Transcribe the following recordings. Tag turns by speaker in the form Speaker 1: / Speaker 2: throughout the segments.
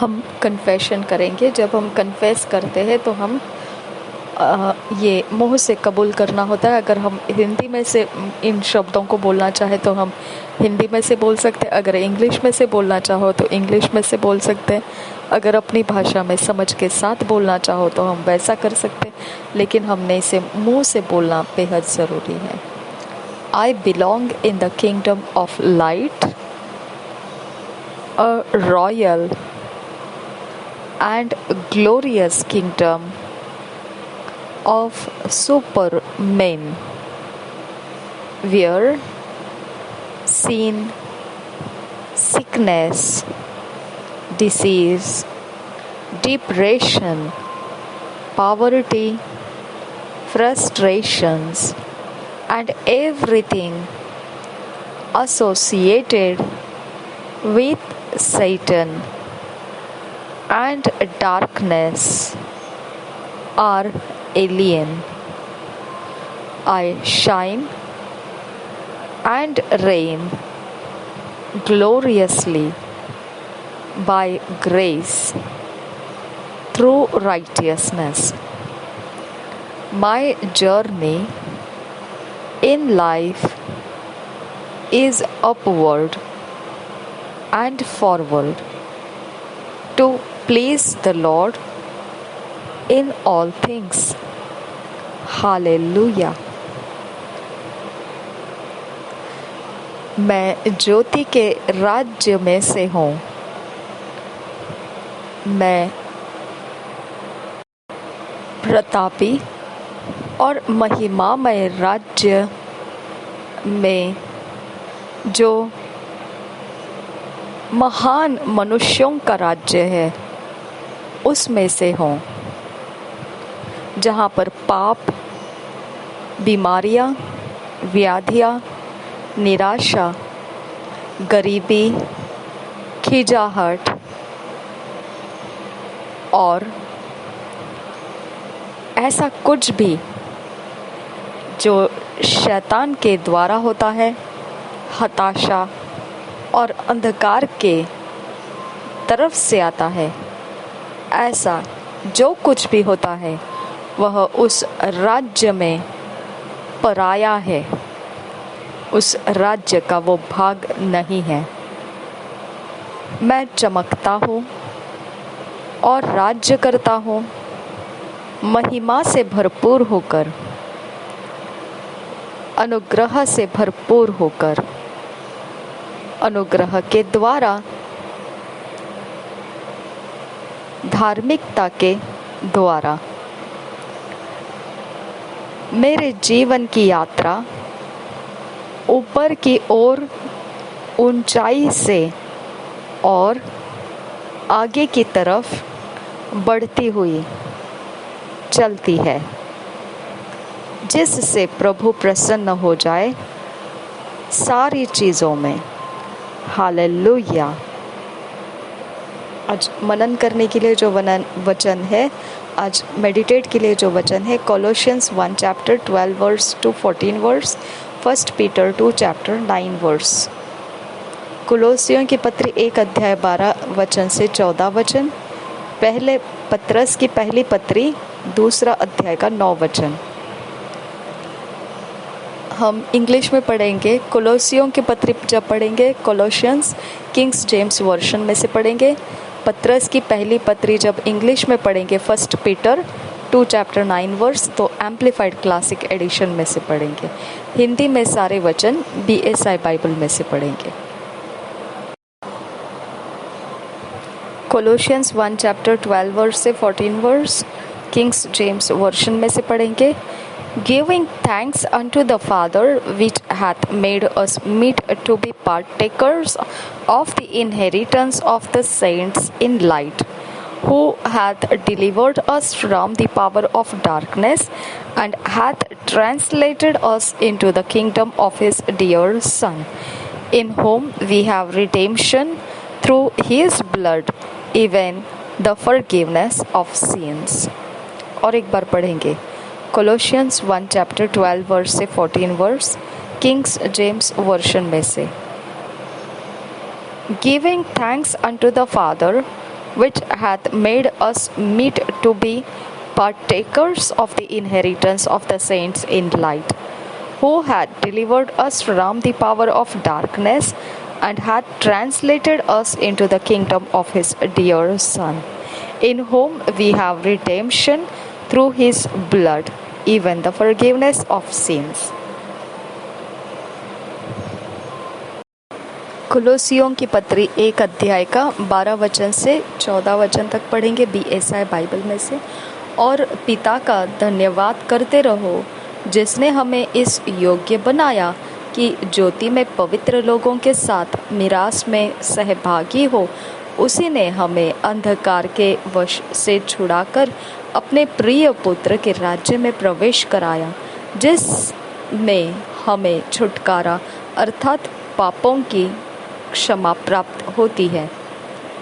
Speaker 1: हम कन्फेशन करेंगे। जब हम कन्फेस करते हैं तो हम ये मुंह से कबूल करना होता है। अगर हम हिंदी में से इन शब्दों को बोलना चाहे तो हम हिंदी में से बोल सकते हैं, अगर इंग्लिश में से बोलना चाहो तो इंग्लिश में से बोल सकते हैं, अगर अपनी भाषा में समझ के साथ बोलना चाहो तो हम वैसा कर सकते हैं, लेकिन हमने इसे मुंह से बोलना बेहद ज़रूरी है। I belong in the kingdom of light, a royal and glorious kingdom of supermen, where sin, sickness, disease, depression, poverty, frustrations, and everything associated with Satan and darkness are alien. I shine and reign gloriously by grace through righteousness. My journey in life is upward and forward to please the Lord in all things. Hallelujah. मैं ज्योति के राज्य में से हूँ। मैं प्रतापी और महिमामय राज्य में जो महान मनुष्यों का राज्य है उसमें से हूँ, जहाँ पर पाप, बीमारियाँ, व्याधियाँ, निराशा, गरीबी, खिजाहट और ऐसा कुछ भी जो शैतान के द्वारा होता है, हताशा और अंधकार के तरफ से आता है, ऐसा जो कुछ भी होता है वह उस राज्य में पराया है, उस राज्य का वो भाग नहीं है। मैं चमकता हूँ और राज्य करता हूँ महिमा से भरपूर होकर, अनुग्रह से भरपूर होकर, अनुग्रह के द्वारा, धार्मिकता के द्वारा। मेरे जीवन की यात्रा ऊपर की ओर ऊंचाई से और आगे की तरफ बढ़ती हुई चलती है, जिससे प्रभु प्रसन्न हो जाए सारी चीज़ों में। हालेलुया। आज मनन करने के लिए जो वचन है, आज मेडिटेट के लिए जो वचन है, Colossians 1 chapter 12 verse to 14 verse, 1 Peter 2 chapter 9 verse. कुलोसियों की पत्री 1 अध्याय 12 वचन से 14 वचन, पहले पत्रस की पहली पत्री 2 अध्याय का 9 वचन। हम इंग्लिश में पढ़ेंगे। कोलोसियों की पत्री जब पढ़ेंगे कोलोशियंस किंग्स जेम्स वर्शन में से पढ़ेंगे। पत्रस की पहली पत्री जब इंग्लिश में पढ़ेंगे 1 पीटर 2 चैप्टर 9 वर्स, तो एम्प्लीफाइड क्लासिक एडिशन में से पढ़ेंगे। हिंदी में सारे वचन BSI बाइबल में से पढ़ेंगे। कोलोशियंस 1 चैप्टर 12 वर्स से 14 वर्स किंग्स जेम्स वर्शन में से पढ़ेंगे। Giving thanks unto the Father, which hath made us meet to be partakers of the inheritance of the saints in light, who hath delivered us from the power of darkness, and hath translated us into the kingdom of his dear Son, in whom we have redemption through his blood, even the forgiveness of sins। और एक बार पढ़ेंगे Colossians 1 chapter 12 verse से 14 verse Kings James version में से। Giving thanks unto the father which hath made us meet to be partakers of the inheritance of the saints in light, who hath delivered us from the power of darkness and hath translated us into the kingdom of his dear Son, in whom we have redemption through his blood, even the forgiveness of sins. कुलोसियों की पत्री 1 अध्याय का 12 वचन से 14 वचन तक पढ़ेंगे BSI Bible में से। और पिता का धन्यवाद करते रहो जिसने हमें इस योग्य बनाया कि ज्योति में पवित्र लोगों के साथ मिरास में सहभागी हो। उसी ने हमें अंधकार के वश से छुड़ाकर अपने प्रिय पुत्र के राज्य में प्रवेश कराया, जिसमें हमें छुटकारा अर्थात पापों की क्षमा प्राप्त होती है।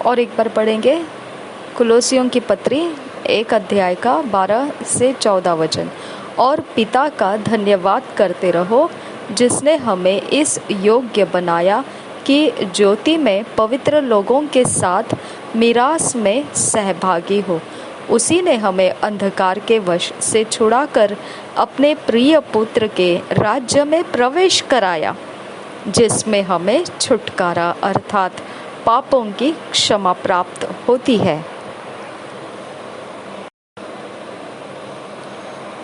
Speaker 1: और एक बार पढ़ेंगे कुलोसियों की पत्री 1 अध्याय का 12 से 14 वचन। और पिता का धन्यवाद करते रहो जिसने हमें इस योग्य बनाया कि ज्योति में पवित्र लोगों के साथ मिरास में सहभागी हो। उसी ने हमें अंधकार के वश से छुड़ाकर अपने प्रिय पुत्र के राज्य में प्रवेश कराया, जिसमें हमें छुटकारा अर्थात पापों की क्षमा प्राप्त होती है।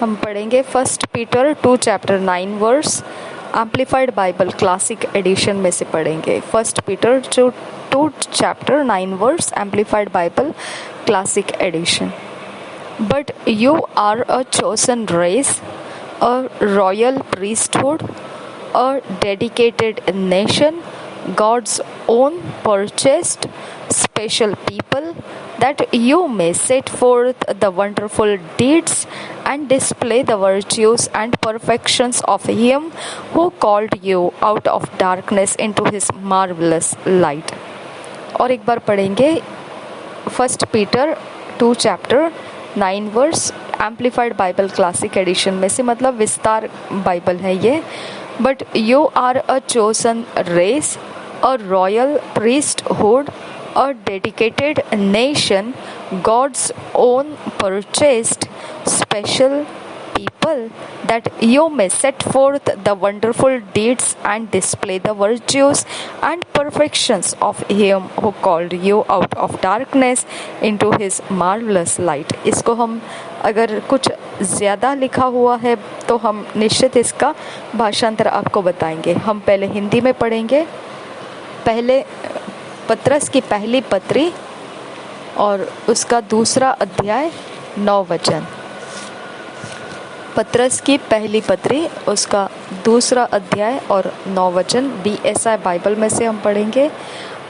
Speaker 1: हम पढ़ेंगे 1 Peter 2 chapter 9 verse, amplified Bible classic edition में से पढ़ेंगे। 1 Peter 2 chapter 9 verse, amplified Bible classic edition. But you are a chosen race, a royal priesthood, a dedicated nation, God's own purchased special people, that you may set forth the wonderful deeds and display the virtues and perfections of him who called you out of darkness into his marvelous light। और एक बार पढ़ेंगे 1 Peter 2 chapter 9 verse, amplified Bible classic edition में से, मतलब विस्तार Bible है ये। But you are a chosen race, a royal priesthood, a dedicated nation, God's own purchased special people, that you may set forth the wonderful deeds and display the virtues and perfections of him who called you out of darkness into his marvelous light। इसको हम अगर कुछ ज़्यादा लिखा हुआ है तो हम निश्चित इसका भाषांतर आपको बताएंगे। हम पहले हिंदी में पढ़ेंगे। पहले पत्रस की पहली पत्री और उसका 2 अध्याय 9 वचन। पत्रस की पहली पत्री उसका 2 अध्याय और 9 वचन BSI बाइबल में से हम पढ़ेंगे।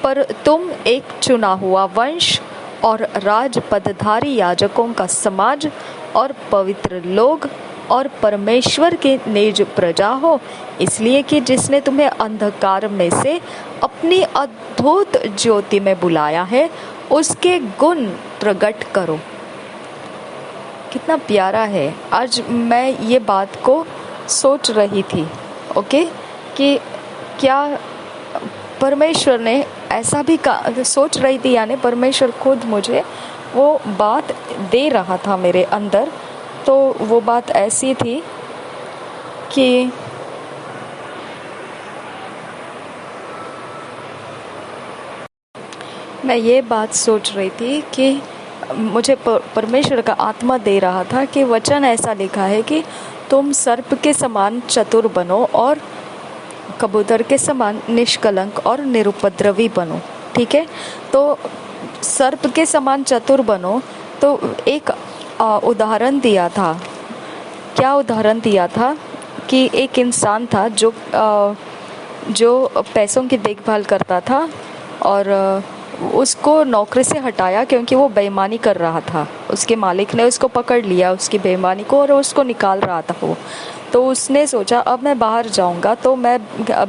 Speaker 1: पर तुम एक चुना हुआ वंश और राज पदधारी याजकों का समाज और पवित्र लोग और परमेश्वर की निज प्रजा हो, इसलिए कि जिसने तुम्हें अंधकार में से अपनी अद्भुत ज्योति में बुलाया है, उसके गुण प्रकट करो। कितना प्यारा है। आज मैं ये बात को सोच रही थी, ओके, कि क्या परमेश्वर ने ऐसा भी सोच रही थी, यानी परमेश्वर खुद मुझे वो बात दे रहा था मेरे अंदर। तो वो बात ऐसी थी कि मैं ये बात सोच रही थी कि मुझे परमेश्वर का आत्मा दे रहा था कि वचन ऐसा लिखा है कि तुम सर्प के समान चतुर बनो और कबूतर के समान निष्कलंक और निरुपद्रवी बनो। ठीक है, तो सर्प के समान चतुर बनो। तो एक उदाहरण दिया था। क्या उदाहरण दिया था कि एक इंसान था जो पैसों की देखभाल करता था और उसको नौकरी से हटाया क्योंकि वो बेईमानी कर रहा था। उसके मालिक ने उसको पकड़ लिया उसकी बेईमानी को और उसको निकाल रहा था वो। तो उसने सोचा अब मैं बाहर जाऊंगा तो मैं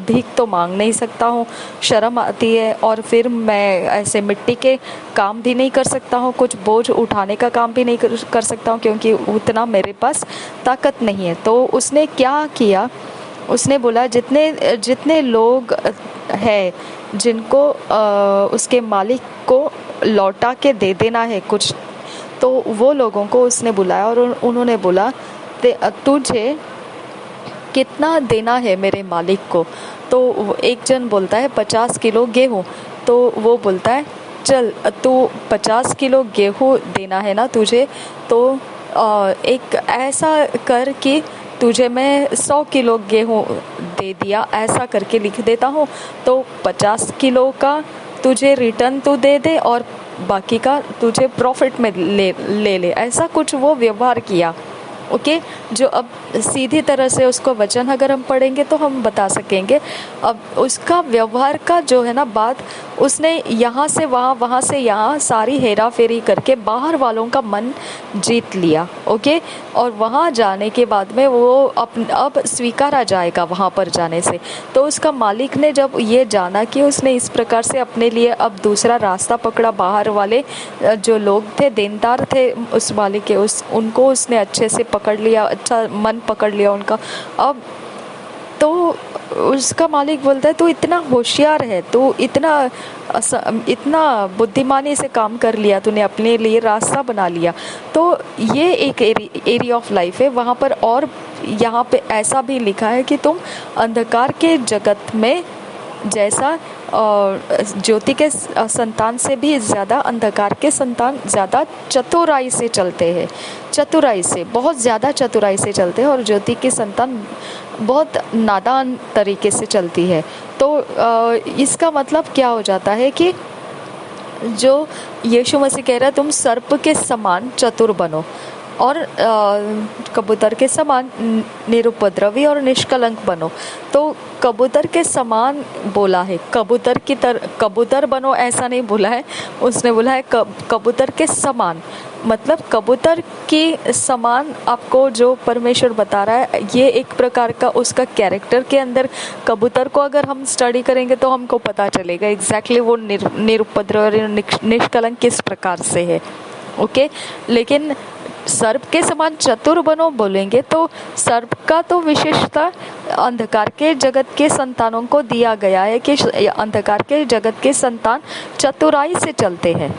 Speaker 1: भीख तो मांग नहीं सकता हूँ, शर्म आती है, और फिर मैं ऐसे मिट्टी के काम भी नहीं कर सकता हूँ, कुछ बोझ उठाने का काम भी नहीं कर सकता हूँ क्योंकि उतना मेरे पास ताकत नहीं है। तो उसने क्या किया, उसने बोला जितने लोग हैं जिनको उसके मालिक को लौटा के दे देना है कुछ। तो वो लोगों को उसने बुलाया और उन्होंने बोला तुझे कितना देना है मेरे मालिक को। तो एक जन बोलता है 50 किलो गेहूँ। तो वो बोलता है चल तू 50 किलो गेहूँ देना है ना तुझे, तो एक ऐसा कर कि तुझे मैं 100 किलो गेहूँ दे दिया, ऐसा करके लिख देता हूँ। तो 50 किलो का तुझे रिटर्न तू दे दे और बाकी का तुझे प्रॉफिट में ले ऐसा कुछ वो व्यवहार किया। ओके, जो अब सीधी तरह से उसको वचन अगर हम पढ़ेंगे तो हम बता सकेंगे। अब उसका व्यवहार का जो है ना बात, उसने यहाँ से वहाँ, वहाँ से यहाँ सारी हेरा फेरी करके बाहर वालों का मन जीत लिया। ओके, और वहाँ जाने के बाद में वो अब स्वीकारा जाएगा वहाँ पर जाने से। तो उसका मालिक ने जब ये जाना कि उसने इस प्रकार से अपने लिए अब दूसरा रास्ता पकड़ा, बाहर वाले जो लोग थे, देनदार थे उस मालिक के, उनको उसने अच्छे से पकड़ लिया, अच्छा मन पकड़ लिया उनका। अब तो उसका मालिक बोलता है तू इतना होशियार है, तू इतना बुद्धिमानी से काम कर लिया, तूने अपने लिए रास्ता बना लिया। तो ये एक एरिया ऑफ लाइफ है वहाँ पर। और यहाँ पे ऐसा भी लिखा है कि तुम अंधकार के जगत में जैसा ज्योति के संतान से भी ज़्यादा अंधकार के संतान ज़्यादा चतुराई से चलते हैं, चतुराई से, बहुत ज़्यादा चतुराई से चलते हैं, और ज्योति की संतान बहुत नादान तरीके से चलती है। तो इसका मतलब क्या हो जाता है कि जो यीशु मसीह कह रहा है तुम सर्प के समान चतुर बनो और कबूतर के समान निरुपद्रवी और निष्कलंक बनो। तो कबूतर के समान बोला है, कबूतर बनो ऐसा नहीं बोला है, उसने बोला है कबूतर के समान। मतलब कबूतर की समान आपको जो परमेश्वर बता रहा है, ये एक प्रकार का उसका कैरेक्टर के अंदर कबूतर को अगर हम स्टडी करेंगे तो हमको पता चलेगा एग्जैक्टली वो निरुपद्रवी और निष्कलंक किस प्रकार से है। ओके, लेकिन सर्प के समान चतुर बनो बोलेंगे तो सर्प का तो विशेषता अंधकार के जगत के संतानों को दिया गया है कि अंधकार के जगत के संतान चतुराई से चलते हैं,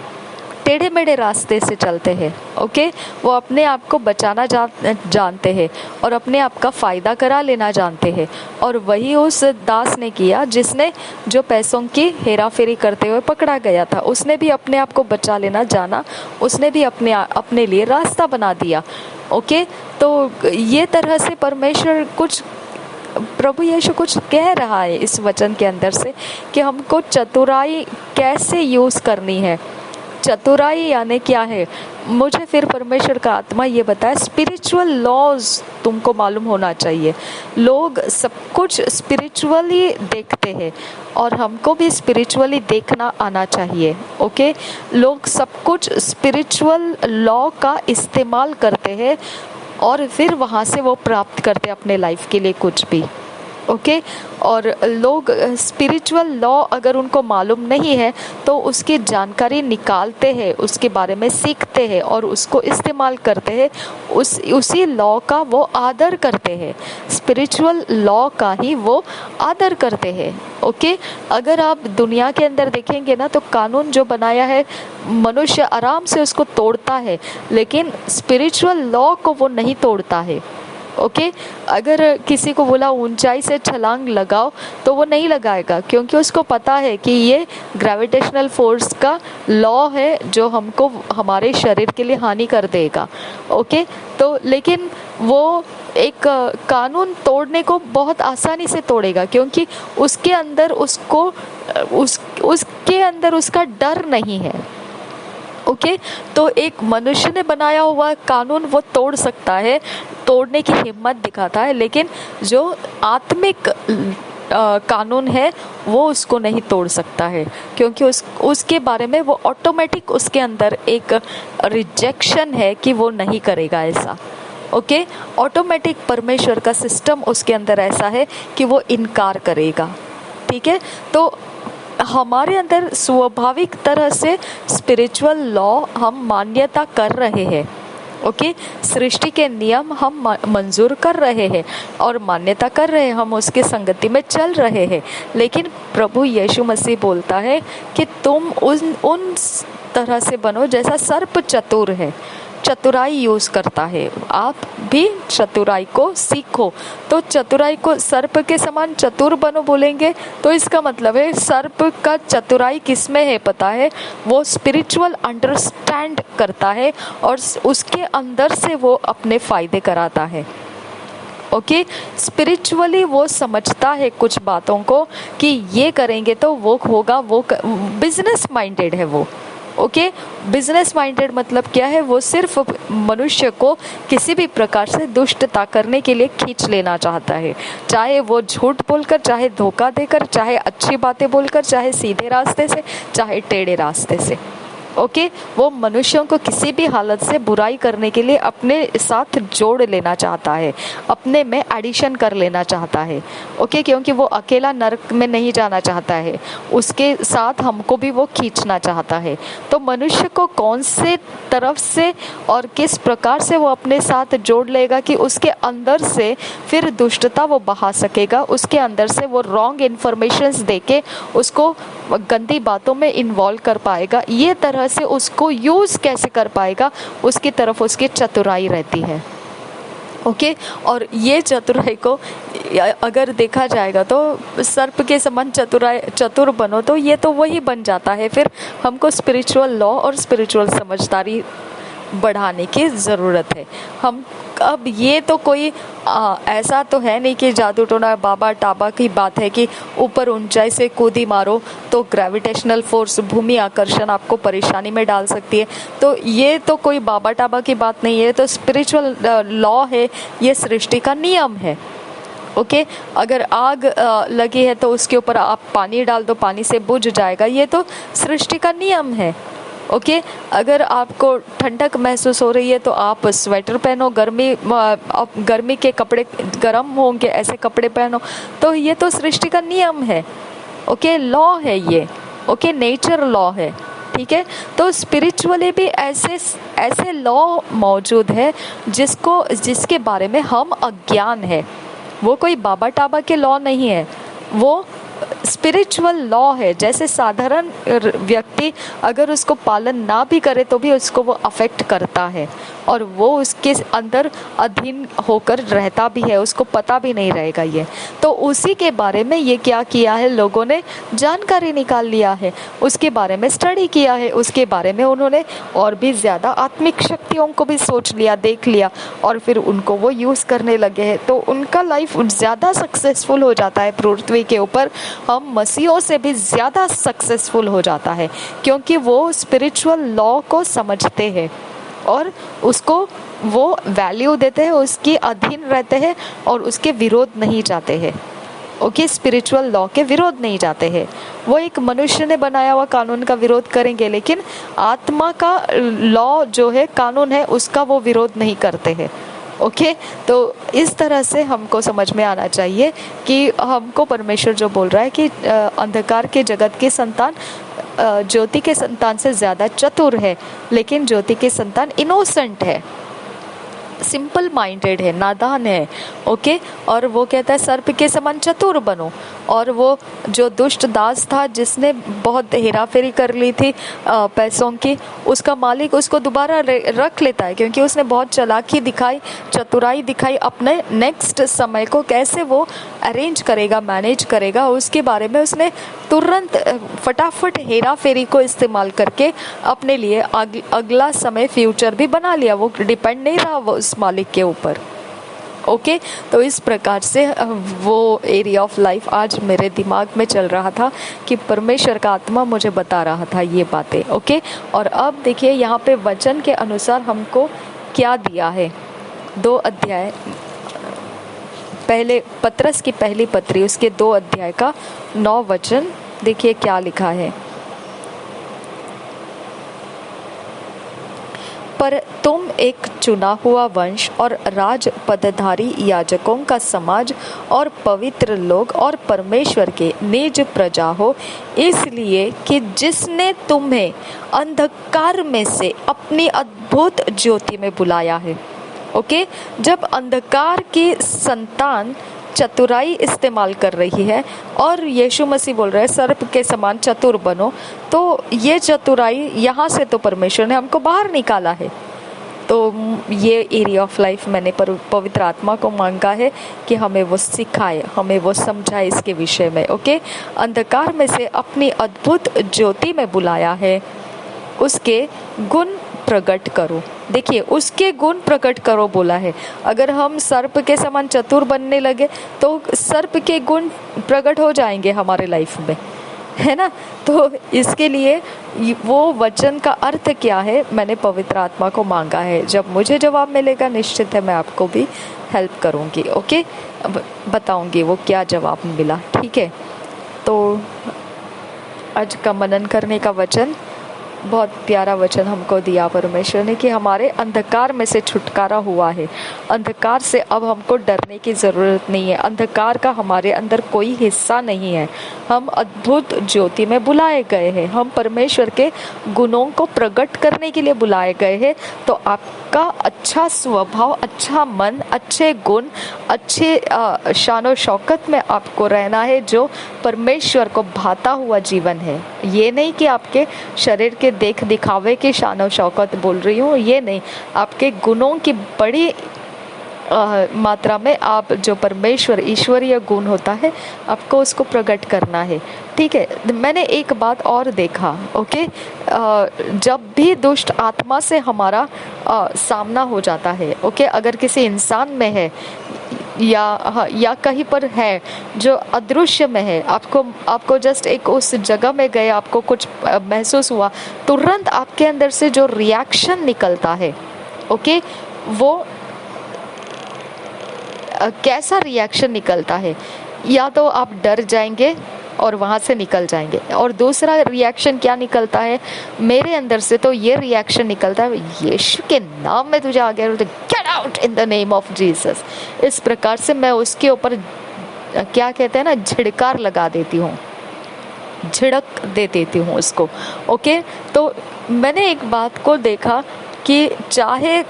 Speaker 1: टेढ़े मेढ़े रास्ते से चलते हैं। ओके, वो अपने आप को बचाना जानते हैं और अपने आप का फ़ायदा करा लेना जानते हैं। और वही उस दास ने किया जिसने जो पैसों की हेरा फेरी करते हुए पकड़ा गया था, उसने भी अपने आप को बचा लेना जाना, उसने भी अपने लिए रास्ता बना दिया। ओके, तो ये तरह से परमेश्वर प्रभु यीशु कुछ कह रहा है इस वचन के अंदर से कि हमको चतुराई कैसे यूज़ करनी है। चतुराई यानी क्या है, मुझे फिर परमेश्वर का आत्मा ये बताया, स्पिरिचुअल लॉज तुमको मालूम होना चाहिए। लोग सब कुछ स्पिरिचुअली देखते हैं और हमको भी स्पिरिचुअली देखना आना चाहिए। ओके, लोग सब कुछ स्पिरिचुअल लॉ का इस्तेमाल करते हैं और फिर वहाँ से वो प्राप्त करते अपने लाइफ के लिए कुछ भी। ओके, और लोग स्पिरिचुअल लॉ अगर उनको मालूम नहीं है तो उसकी जानकारी निकालते हैं, उसके बारे में सीखते हैं और उसको इस्तेमाल करते हैं, उसी लॉ का वो आदर करते हैं, स्पिरिचुअल लॉ का ही वो आदर करते हैं। ओके, अगर आप दुनिया के अंदर देखेंगे ना तो कानून जो बनाया है मनुष्य आराम से उसको तोड़ता है, लेकिन स्पिरिचुअल लॉ को वो नहीं तोड़ता है। ओके, अगर किसी को बोला ऊंचाई से छलांग लगाओ तो वो नहीं लगाएगा, क्योंकि उसको पता है कि ये ग्रेविटेशनल फोर्स का लॉ है जो हमको हमारे शरीर के लिए हानि कर देगा। ओके, तो लेकिन वो एक कानून तोड़ने को बहुत आसानी से तोड़ेगा, क्योंकि उसके अंदर उसके अंदर उसका डर नहीं है। ओके, तो एक मनुष्य ने बनाया हुआ कानून वो तोड़ सकता है, तोड़ने की हिम्मत दिखाता है, लेकिन जो आत्मिक कानून है वो उसको नहीं तोड़ सकता है, क्योंकि उसके बारे में वो ऑटोमेटिक उसके अंदर एक रिजेक्शन है कि वो नहीं करेगा ऐसा। ओके, ऑटोमेटिक परमेश्वर का सिस्टम उसके अंदर ऐसा है कि वो इनकार करेगा। ठीक है, तो हमारे अंदर स्वाभाविक तरह से स्पिरिचुअल लॉ हम मान्यता कर रहे हैं। ओके, सृष्टि के नियम हम मंजूर कर रहे हैं और मान्यता कर रहे हैं, हम उसकी संगति में चल रहे हैं, लेकिन प्रभु यीशु मसीह बोलता है कि तुम उन तरह से बनो जैसा सर्प चतुर है, चतुराई यूज करता है। आप भी चतुराई को सीखो। तो चतुराई को सर्प के समान चतुर बनो बोलेंगे तो इसका मतलब है सर्प का चतुराई किसमें है पता है, वो स्पिरिचुअल अंडरस्टैंड करता है और उसके अंदर से वो अपने फायदे कराता है। ओके, स्पिरिचुअली वो समझता है कुछ बातों को कि ये करेंगे तो वो होगा, वो बिजनेस माइंडेड है वो। ओके, बिजनेस माइंडेड मतलब क्या है, वो सिर्फ मनुष्य को किसी भी प्रकार से दुष्टता करने के लिए खींच लेना चाहता है, चाहे वो झूठ बोलकर, चाहे धोखा देकर, चाहे अच्छी बातें बोलकर, चाहे सीधे रास्ते से, चाहे टेढ़े रास्ते से। ओके, वो मनुष्यों को किसी भी हालत से बुराई करने के लिए अपने साथ जोड़ लेना चाहता है, अपने में एडिशन कर लेना चाहता है। ओके, क्योंकि वो अकेला नरक में नहीं जाना चाहता है, उसके साथ हमको भी वो खींचना चाहता है। तो मनुष्य को कौन से तरफ से और किस प्रकार से वो अपने साथ जोड़ लेगा कि उसके अंदर से फिर दुष्टता वो बहा सकेगा, उसके अंदर से वो रॉन्ग इन्फॉर्मेशंस देके उसको गंदी बातों में इन्वॉल्व कर पाएगा, ये तरह से उसको यूज कैसे कर पाएगा, उसकी तरफ उसकी चतुराई रहती है। ओके, और ये चतुराई को अगर देखा जाएगा तो सर्प के समान चतुर बनो तो ये तो वही बन जाता है। फिर हमको स्पिरिचुअल लॉ और स्पिरिचुअल समझदारी बढ़ाने की ज़रूरत है। हम अब ये तो कोई ऐसा तो है नहीं कि जादू टोना बाबा टाबा की बात है कि ऊपर ऊंचाई से कूदी मारो तो ग्रेविटेशनल फोर्स, भूमि आकर्षण आपको परेशानी में डाल सकती है। तो ये तो कोई बाबा टाबा की बात नहीं है, तो स्पिरिचुअल लॉ है, ये सृष्टि का नियम है। ओके, अगर आग लगी है तो उसके ऊपर आप पानी डाल दो, पानी से बुझ जाएगा, ये तो सृष्टि का नियम है। ओके, अगर आपको ठंडक महसूस हो रही है तो आप स्वेटर पहनो, गर्मी के कपड़े गर्म होंगे ऐसे कपड़े पहनो, तो ये तो सृष्टि का नियम है। ओके, लॉ है ये। ओके, नेचर लॉ है। ठीक है, तो स्पिरिचुअली भी ऐसे लॉ मौजूद है जिसके बारे में हम अज्ञान है। वो कोई बाबा टाबा के लॉ नहीं है, वो स्पिरिचुअल लॉ है। जैसे साधारण व्यक्ति अगर उसको पालन ना भी करे तो भी उसको वो अफेक्ट करता है और वो उसके अंदर अधीन होकर रहता भी है, उसको पता भी नहीं रहेगा ये। तो उसी के बारे में ये क्या किया है, लोगों ने जानकारी निकाल लिया है, उसके बारे में स्टडी किया है, उसके बारे में उन्होंने और भी ज़्यादा आत्मिक शक्तियों को भी सोच लिया, देख लिया और फिर उनको वो यूज़ करने लगे हैं। तो उनका लाइफ ज़्यादा सक्सेसफुल हो जाता है पृथ्वी के ऊपर, हम मसीहों से भी ज़्यादा सक्सेसफुल हो जाता है, क्योंकि वो स्पिरिचुअल लॉ को समझते हैं और उसको वो वैल्यू देते हैं, उसकी अधीन रहते हैं और उसके विरोध नहीं जाते हैं। ओके, स्पिरिचुअल लॉ के विरोध नहीं जाते हैं। वो एक मनुष्य ने बनाया हुआ कानून का विरोध करेंगे, लेकिन आत्मा का लॉ जो है, कानून है, उसका वो विरोध नहीं करते हैं। ओके, तो इस तरह से हमको समझ में आना चाहिए कि हमको परमेश्वर जो बोल रहा है कि अंधकार के जगत के संतान ज्योति के संतान से ज़्यादा चतुर है, लेकिन ज्योति के संतान इनोसेंट है, सिंपल माइंडेड है, नादान है। ओके, और वो कहता है सर्प के समान चतुर बनो। और वो जो दुष्ट दास था जिसने बहुत हेरा फेरी कर ली थी पैसों की, उसका मालिक उसको दोबारा रख लेता है, क्योंकि उसने बहुत चालाकी दिखाई, चतुराई दिखाई, अपने नेक्स्ट समय को कैसे वो अरेंज करेगा, मैनेज करेगा, उसके बारे में उसने तुरंत फटाफट हेरा फेरी को इस्तेमाल करके अपने लिए अगला समय, फ्यूचर भी बना लिया। वो डिपेंड नहीं रहा वो उस मालिक के ऊपर। ओके, तो इस प्रकार से वो एरिया ऑफ लाइफ आज मेरे दिमाग में चल रहा था कि परमेश्वर का आत्मा मुझे बता रहा था ये बातें। ओके, और अब देखिए यहाँ पे वचन के अनुसार हमको क्या दिया है। 2 अध्याय, पहले पत्रस की पहली पत्री उसके 2 अध्याय का 9 वचन देखिए क्या लिखा है। पर तुम एक चुना हुआ वंश और राज पदधारी याजकों का समाज और पवित्र लोग और परमेश्वर के निज प्रजा हो, इसलिए कि जिसने तुम्हें अंधकार में से अपनी अद्भुत ज्योति में बुलाया है। ओके, जब अंधकार की संतान चतुराई इस्तेमाल कर रही है और यीशु मसीह बोल रहे हैं सर्प के समान चतुर बनो, तो ये चतुराई यहाँ से तो परमेश्वर ने हमको बाहर निकाला है। तो ये एरिया ऑफ लाइफ मैंने पवित्र आत्मा को मांगा है कि हमें वो सिखाए, हमें वो समझाए इसके विषय में। ओके, अंधकार में से अपनी अद्भुत ज्योति में बुलाया है, उसके गुण प्रकट करो। देखिए, उसके गुण प्रकट करो बोला है। अगर हम सर्प के समान चतुर बनने लगे तो सर्प के गुण प्रकट हो जाएंगे हमारे लाइफ में, है ना। तो इसके लिए वो वचन का अर्थ क्या है, मैंने पवित्र आत्मा को मांगा है। जब मुझे जवाब मिलेगा निश्चित है मैं आपको भी हेल्प करूँगी। ओके, बताऊँगी वो क्या जवाब मिला। ठीक है, तो आज का मनन करने का वचन, बहुत प्यारा वचन हमको दिया परमेश्वर ने कि हमारे अंधकार में से छुटकारा हुआ है। अंधकार से अब हमको डरने की ज़रूरत नहीं है। अंधकार का हमारे अंदर कोई हिस्सा नहीं है। हम अद्भुत ज्योति में बुलाए गए हैं। हम परमेश्वर के गुणों को प्रकट करने के लिए बुलाए गए हैं। तो आपका अच्छा स्वभाव, अच्छा मन, अच्छे गुण, अच्छे शान शौकत में आपको रहना है, जो परमेश्वर को भाता हुआ जीवन है। ये नहीं कि आपके शरीर के देख दिखावे की शान और शौकत बोल रही हूँ, ये नहीं, आपके गुणों की बड़ी मात्रा में आप जो परमेश्वर ईश्वरीय गुण होता है आपको उसको प्रकट करना है। ठीक है, मैंने एक बात और देखा। ओके, जब भी दुष्ट आत्मा से हमारा सामना हो जाता है, ओके, अगर किसी इंसान में है या कहीं पर है जो अदृश्य में है, आपको जस्ट एक उस जगह में गए, आपको कुछ महसूस हुआ, तुरंत आपके अंदर से जो रिएक्शन निकलता है, ओके, वो कैसा रिएक्शन निकलता है, या तो आप डर जाएंगे और वहाँ से निकल जाएंगे, और दूसरा रिएक्शन क्या निकलता है, मेरे अंदर से तो ये रिएक्शन निकलता है, यीशु के नाम में तुझे आ गया, get out in the name of Jesus. इस प्रकार से मैं उसके ऊपर क्या कहते हैं ना, झिड़कार लगा देती हूँ, झिड़क दे देती हूँ उसको। ओके, तो मैंने एक बात को देखा कि चाहे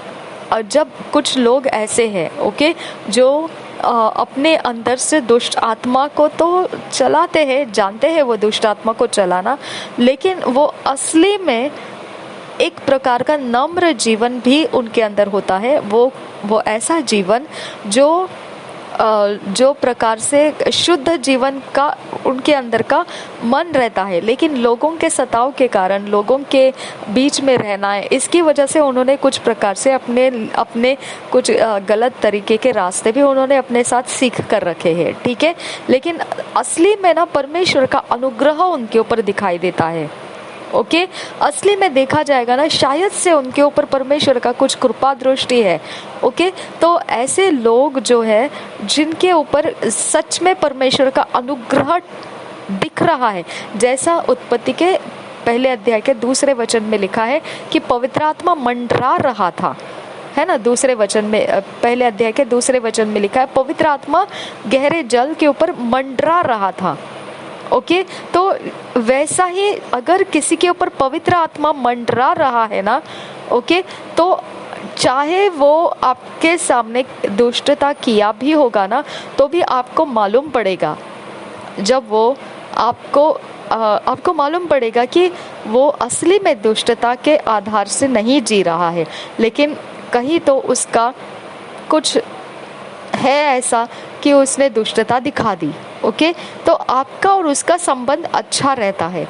Speaker 1: जब कुछ लोग ऐसे हैं, ओके, जो अपने अंदर से दुष्ट आत्मा को तो चलाते हैं, जानते हैं वो दुष्ट आत्मा को चलाना, लेकिन वो असली में एक प्रकार का नम्र जीवन भी उनके अंदर होता है। वो ऐसा जीवन जो प्रकार से शुद्ध जीवन का उनके अंदर का मन रहता है, लेकिन लोगों के सताव के कारण, लोगों के बीच में रहना है, इसकी वजह से उन्होंने कुछ प्रकार से अपने कुछ गलत तरीके के रास्ते भी उन्होंने अपने साथ सीख कर रखे हैं। ठीक है, लेकिन असली में ना परमेश्वर का अनुग्रह उनके ऊपर दिखाई देता है। ओके, असली में देखा जाएगा ना, शायद से उनके ऊपर परमेश्वर का कुछ कृपा दृष्टि है। ओके, तो ऐसे लोग जो है जिनके ऊपर सच में परमेश्वर का अनुग्रह दिख रहा है, जैसा उत्पत्ति के पहले अध्याय के 2 वचन में लिखा है कि पवित्र आत्मा मंडरा रहा था, है ना। दूसरे वचन में, पहले अध्याय के 2 वचन में लिखा है पवित्र आत्मा गहरे जल के ऊपर मंडरा रहा था। ओके, तो वैसा ही अगर किसी के ऊपर पवित्र आत्मा मंडरा रहा है ना, ओके, तो चाहे वो आपके सामने दुष्टता किया भी होगा ना, तो भी आपको मालूम पड़ेगा, जब वो आपको मालूम पड़ेगा कि वो असली में दुष्टता के आधार से नहीं जी रहा है, लेकिन कहीं तो उसका कुछ है ऐसा कि उसने दुष्टता दिखा दी। ओके, तो आपका और उसका संबंध अच्छा रहता है।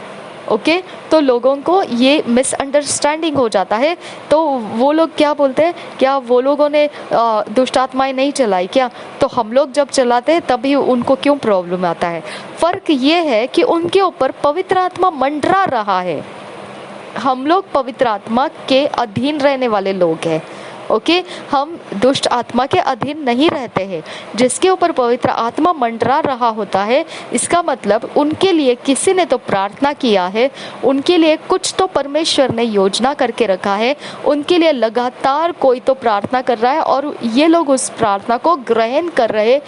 Speaker 1: ओके, तो लोगों को ये मिसअंडरस्टैंडिंग हो जाता है, तो वो लोग क्या बोलते हैं, क्या वो लोगों ने दुष्ट आत्माएं नहीं चलाई क्या, तो हम लोग जब चलाते हैं तभी उनको क्यों प्रॉब्लम आता है। फर्क ये है कि उनके ऊपर पवित्र आत्मा मंडरा रहा है, हम लोग पवित्र आत्मा के अधीन रहने वाले लोग हैं। ओके, हम दुष्ट आत्मा के अधीन नहीं रहते हैं। जिसके ऊपर पवित्र आत्मा मंडरा रहा होता है, इसका मतलब उनके लिए किसी ने तो प्रार्थना किया है, उनके लिए कुछ तो परमेश्वर ने योजना करके रखा है, उनके लिए लगातार कोई तो प्रार्थना कर रहा है और ये लोग उस प्रार्थना को ग्रहण कर रहे,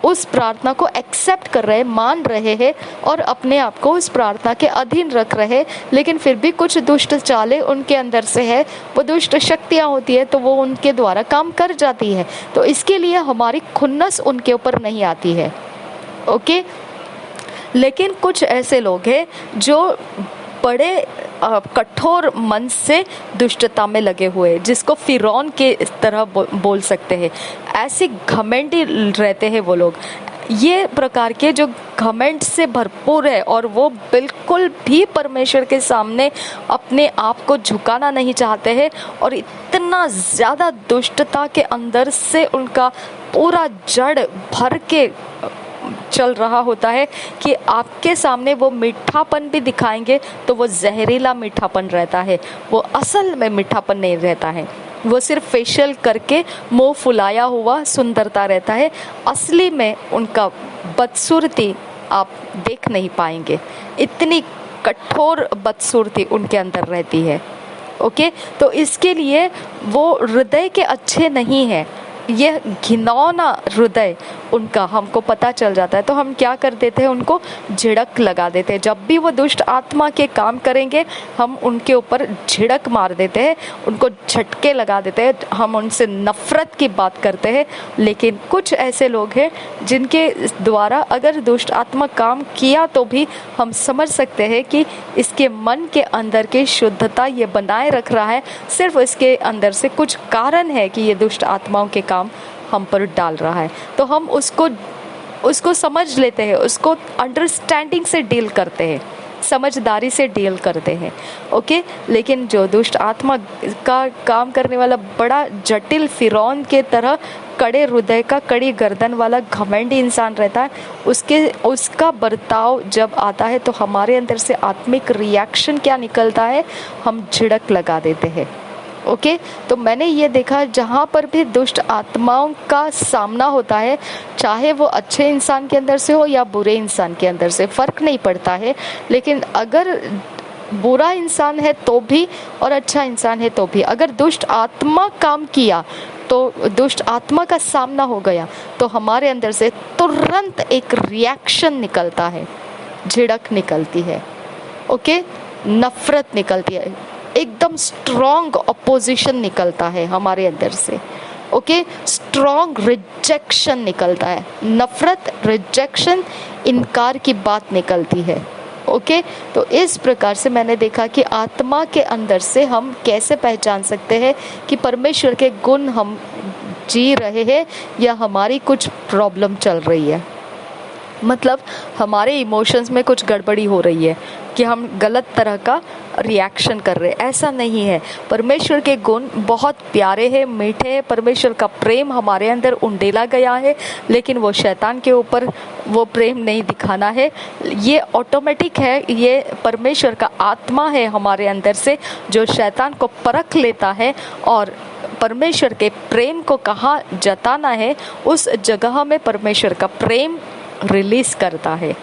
Speaker 1: उस प्रार्थना को एक्सेप्ट कर रहे हैं, मान रहे हैं और अपने आप को उस प्रार्थना के अधीन रख रहे हैं, लेकिन फिर भी कुछ दुष्ट चालें उनके अंदर से है, वो दुष्ट शक्तियाँ होती है तो वो उनके द्वारा काम कर जाती है। तो इसके लिए हमारी खुन्नस उनके ऊपर नहीं आती है। ओके, लेकिन कुछ ऐसे लोग हैं जो बड़े कठोर मन से दुष्टता में लगे हुए, जिसको फिरौन के तरह बोल सकते हैं। ऐसे घमंडी रहते हैं वो लोग, ये प्रकार के जो घमंड से भरपूर है और वो बिल्कुल भी परमेश्वर के सामने अपने आप को झुकाना नहीं चाहते हैं, और इतना ज़्यादा दुष्टता के अंदर से उनका पूरा जड़ भर के चल रहा होता है कि आपके सामने वो मीठापन भी दिखाएंगे तो वो जहरीला मीठापन रहता है, वो असल में मीठापन नहीं रहता है, वो सिर्फ फेशियल करके मुंह फुलाया हुआ सुंदरता रहता है। असली में उनका बदसूरती आप देख नहीं पाएंगे, इतनी कठोर बदसूरती उनके अंदर रहती है। ओके, तो इसके लिए वो हृदय के अच्छे नहीं है, यह घिनौना हृदय उनका हमको पता चल जाता है। तो हम क्या कर देते हैं, उनको झिड़क लगा देते हैं। जब भी वो दुष्ट आत्मा के काम करेंगे हम उनके ऊपर झिड़क मार देते हैं, उनको झटके लगा देते हैं, हम उनसे नफरत की बात करते हैं। लेकिन कुछ ऐसे लोग हैं जिनके द्वारा अगर दुष्ट आत्मा काम किया तो भी हम समझ सकते हैं कि इसके मन के अंदर की शुद्धता ये बनाए रख रहा है, सिर्फ इसके अंदर से कुछ कारण है कि ये दुष्ट आत्माओं के काम हम पर डाल रहा है। तो हम उसको समझ लेते हैं, उसको अंडरस्टैंडिंग से डील करते हैं, समझदारी से डील करते हैं। ओके, लेकिन जो दुष्ट आत्मा का काम करने वाला बड़ा जटिल फिरौन के तरह कड़े हृदय का, कड़ी गर्दन वाला घमंडी इंसान रहता है, उसका बर्ताव जब आता है तो हमारे अंदर से आत्मिक रिएक्शन क्या निकलता है, हम झिड़क लगा देते हैं। ओके, तो मैंने ये देखा जहाँ पर भी दुष्ट आत्माओं का सामना होता है, चाहे वो अच्छे इंसान के अंदर से हो या बुरे इंसान के अंदर से, फर्क नहीं पड़ता है। लेकिन अगर बुरा इंसान है तो भी और अच्छा इंसान है तो भी, अगर दुष्ट आत्मा काम किया तो दुष्ट आत्मा का सामना हो गया तो हमारे अंदर से तुरंत एक रिएक्शन निकलता है, झिड़क निकलती है। ओके, नफरत निकलती है, एकदम स्ट्रॉन्ग अपोजिशन निकलता है हमारे अंदर से। ओके, स्ट्रॉन्ग रिजेक्शन निकलता है, नफरत, रिजेक्शन, इनकार की बात निकलती है। ओके, तो इस प्रकार से मैंने देखा कि आत्मा के अंदर से हम कैसे पहचान सकते हैं कि परमेश्वर के गुण हम जी रहे हैं या हमारी कुछ प्रॉब्लम चल रही है, मतलब हमारे इमोशंस में कुछ गड़बड़ी हो रही है कि हम गलत तरह का रिएक्शन कर रहे हैं। ऐसा नहीं है, परमेश्वर के गुण बहुत प्यारे हैं, मीठे हैं, परमेश्वर का प्रेम हमारे अंदर उंडेला गया है, लेकिन वो शैतान के ऊपर वो प्रेम नहीं दिखाना है, ये ऑटोमेटिक है। ये परमेश्वर का आत्मा है हमारे अंदर से जो शैतान को परख लेता है और परमेश्वर के प्रेम को कहाँ जताना है उस जगह में परमेश्वर का प्रेम रिलीज करता है।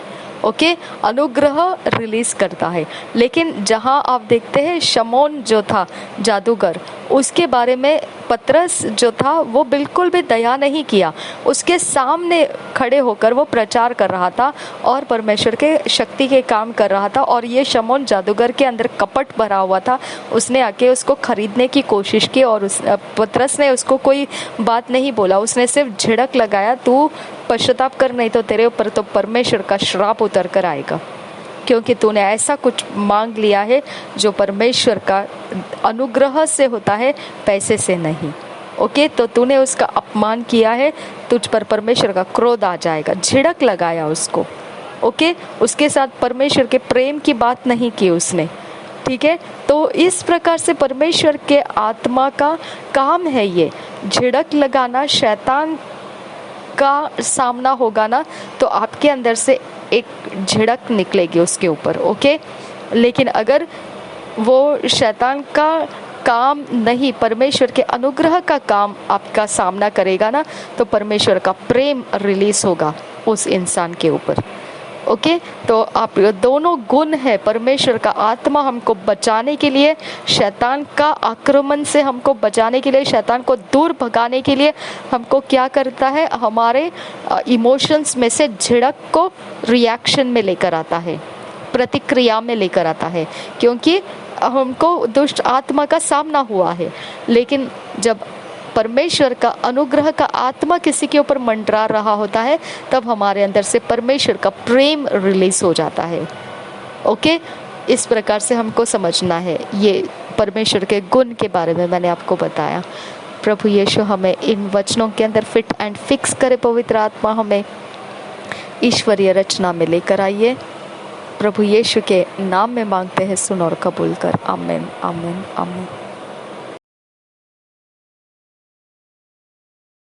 Speaker 1: ओके, अनुग्रह रिलीज करता है। लेकिन जहाँ आप देखते हैं शमौन जो था जादूगर, उसके बारे में पतरस जो था वो बिल्कुल भी दया नहीं किया, उसके सामने खड़े होकर वो प्रचार कर रहा था और परमेश्वर के शक्ति के काम कर रहा था, और ये शमौन जादूगर के अंदर कपट भरा हुआ था। उसने आके उसको खरीदने की कोशिश की और पतरस ने उसको कोई बात नहीं बोला, उसने सिर्फ झिड़क लगाया, तू पश्चाताप कर नहीं तो तेरे ऊपर तो परमेश्वर का श्राप उतर कर आएगा, क्योंकि तूने ऐसा कुछ मांग लिया है जो परमेश्वर का अनुग्रह से होता है, पैसे से नहीं। ओके, तो तूने उसका अपमान किया है, तुझ पर परमेश्वर का क्रोध आ जाएगा। झिड़क लगाया उसको। ओके, उसके साथ परमेश्वर के प्रेम की बात नहीं की उसने। ठीक है, तो इस प्रकार से परमेश्वर के आत्मा का काम है ये झिड़क लगाना। शैतान का सामना होगा ना तो आपके अंदर से एक झिड़क निकलेगी उसके ऊपर। ओके, लेकिन अगर वो शैतान का काम नहीं, परमेश्वर के अनुग्रह का काम आपका सामना करेगा ना तो परमेश्वर का प्रेम रिलीज होगा उस इंसान के ऊपर। ओके, तो आप दोनों गुण है परमेश्वर का। आत्मा हमको बचाने के लिए, शैतान का आक्रमण से हमको बचाने के लिए, शैतान को दूर भगाने के लिए हमको क्या करता है, हमारे इमोशंस में से झिड़क को रिएक्शन में लेकर आता है, प्रतिक्रिया में लेकर आता है, क्योंकि हमको दुष्ट आत्मा का सामना हुआ है। लेकिन जब परमेश्वर का अनुग्रह का आत्मा किसी के ऊपर मंडरा रहा होता है, तब हमारे अंदर से परमेश्वर का प्रेम रिलीज हो जाता है। ओके, इस प्रकार से हमको समझना है। ये परमेश्वर के गुण के बारे में मैंने आपको बताया। प्रभु यीशु हमें इन वचनों के अंदर फिट एंड फिक्स करे। पवित्र आत्मा हमें ईश्वरीय रचना में लेकर आइए। प्रभु यीशु के नाम में मांगते हैं, सुन और कबूल कर। आमीन, आमीन, आमीन।